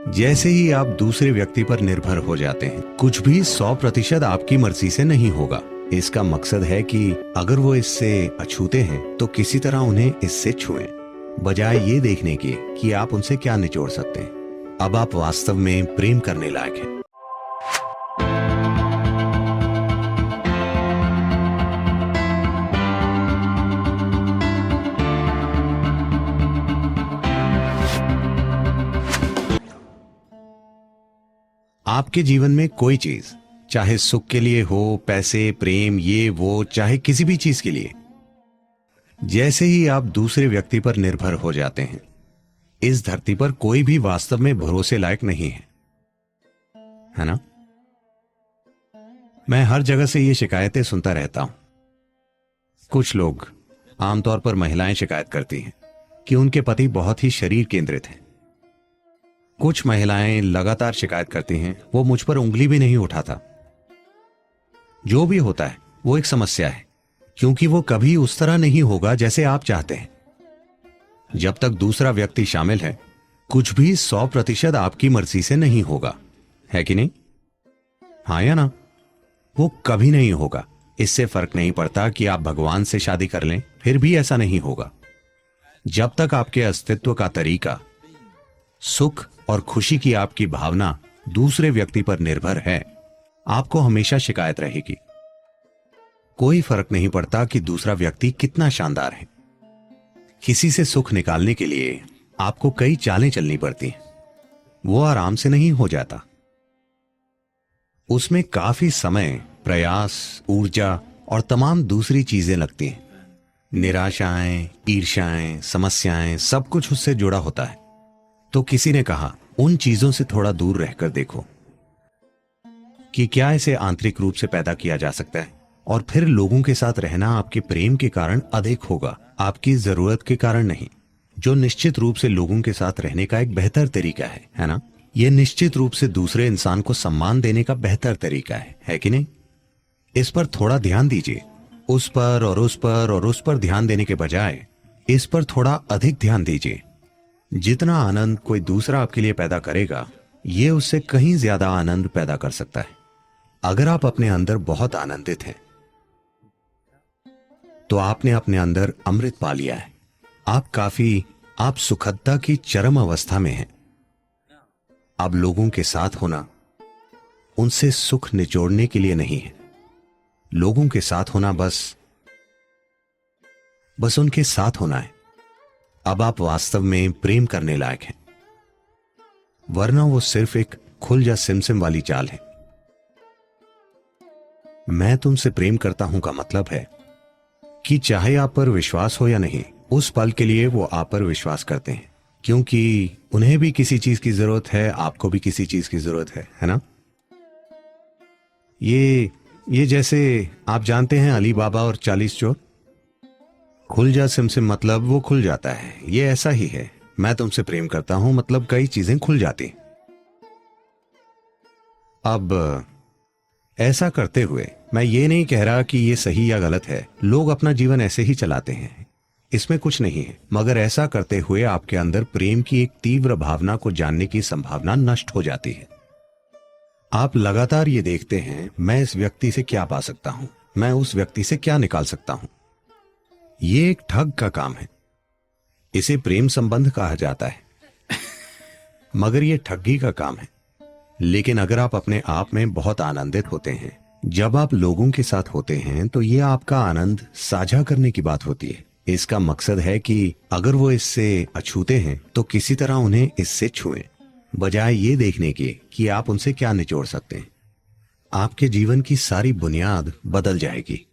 जैसे ही आप दूसरे व्यक्ति पर निर्भर हो जाते हैं, कुछ भी 100% आपकी मर्जी से नहीं होगा। इसका मकसद है कि अगर वो इससे अछूते हैं तो किसी तरह उन्हें इससे छुएं, बजाय ये देखने के कि आप उनसे क्या निचोड़ सकते हैं। अब आप वास्तव में प्रेम करने लायक हैं। आपके जीवन में कोई चीज, चाहे सुख के लिए हो, पैसे, प्रेम, ये वो, चाहे किसी भी चीज के लिए, जैसे ही आप दूसरे व्यक्ति पर निर्भर हो जाते हैं, इस धरती पर कोई भी वास्तव में भरोसे लायक नहीं है ना? मैं हर जगह से ये शिकायतें सुनता रहता हूं। कुछ लोग, आमतौर पर महिलाएं, शिकायत करती हैं कि उनके पति बहुत ही शरीर केंद्रित हैं। कुछ महिलाएं लगातार शिकायत करती हैं वो मुझ पर उंगली भी नहीं उठाता। जो भी होता है वो एक समस्या है, क्योंकि वो कभी उस तरह नहीं होगा जैसे आप चाहते हैं। जब तक दूसरा व्यक्ति शामिल है, कुछ भी 100% आपकी मर्जी से नहीं होगा, है कि नहीं? हाँ या ना? वो कभी नहीं होगा। इससे फर्क नहीं पड़ता कि आप भगवान से शादी कर लें, फिर भी ऐसा नहीं होगा। जब तक आपके अस्तित्व का तरीका, सुख और खुशी की आपकी भावना दूसरे व्यक्ति पर निर्भर है, आपको हमेशा शिकायत रहेगी। कोई फर्क नहीं पड़ता कि दूसरा व्यक्ति कितना शानदार है। किसी से सुख निकालने के लिए आपको कई चालें चलनी पड़ती हैं। वो आराम से नहीं हो जाता। उसमें काफी समय, प्रयास, ऊर्जा और तमाम दूसरी चीजें लगती हैं। निराशाएं, ईर्ष्याएं, समस्याएं, सब कुछ उससे जुड़ा होता है। तो किसी ने कहा, उन चीजों से थोड़ा दूर रहकर देखो कि क्या इसे आंतरिक रूप से पैदा किया जा सकता है, और फिर लोगों के साथ रहना आपके प्रेम के कारण अधिक होगा, आपकी जरूरत के कारण नहीं, जो निश्चित रूप से लोगों के साथ रहने का एक बेहतर तरीका है ना? यह निश्चित रूप से दूसरे इंसान को सम्मान देने का बेहतर तरीका है कि नहीं? इस पर थोड़ा ध्यान दीजिए। उस पर और उस पर और उस पर ध्यान देने के बजाय इस पर थोड़ा अधिक ध्यान दीजिए। जितना आनंद कोई दूसरा आपके लिए पैदा करेगा, यह उससे कहीं ज्यादा आनंद पैदा कर सकता है। अगर आप अपने अंदर बहुत आनंदित हैं, तो आपने अपने अंदर अमृत पा लिया है। आप सुखदता की चरम अवस्था में हैं। अब लोगों के साथ होना उनसे सुख निचोड़ने के लिए नहीं है। लोगों के साथ होना बस उनके साथ होना है। अब आप वास्तव में प्रेम करने लायक हैं, वरना वो सिर्फ एक खुल जा सिमसिम वाली चाल है। मैं तुमसे प्रेम करता हूं का मतलब है कि चाहे आप पर विश्वास हो या नहीं, उस पल के लिए वो आप पर विश्वास करते हैं, क्योंकि उन्हें भी किसी चीज की जरूरत है, आपको भी किसी चीज की जरूरत है ना? ये जैसे आप जानते हैं अली बाबा और 40 चोर। खुल जा सिमसिम मतलब वो खुल जाता है। ये ऐसा ही है। मैं तुमसे प्रेम करता हूं मतलब कई चीजें खुल जाती। अब ऐसा करते हुए मैं ये नहीं कह रहा कि ये सही या गलत है। लोग अपना जीवन ऐसे ही चलाते हैं, इसमें कुछ नहीं है। मगर ऐसा करते हुए आपके अंदर प्रेम की एक तीव्र भावना को जानने की संभावना नष्ट हो जाती है। आप लगातार ये देखते हैं, मैं इस व्यक्ति से क्या पा सकता हूं, मैं उस व्यक्ति से क्या निकाल सकता हूं। ये एक ठग का काम है। इसे प्रेम संबंध कहा जाता है, मगर यह ठगी का काम है। लेकिन अगर आप अपने आप में बहुत आनंदित होते हैं, जब आप लोगों के साथ होते हैं, तो यह आपका आनंद साझा करने की बात होती है। इसका मकसद है कि अगर वो इससे अछूते हैं तो किसी तरह उन्हें इससे छुएं, बजाय ये देखने के कि आप उनसे क्या निचोड़ सकते हैं। आपके जीवन की सारी बुनियाद बदल जाएगी।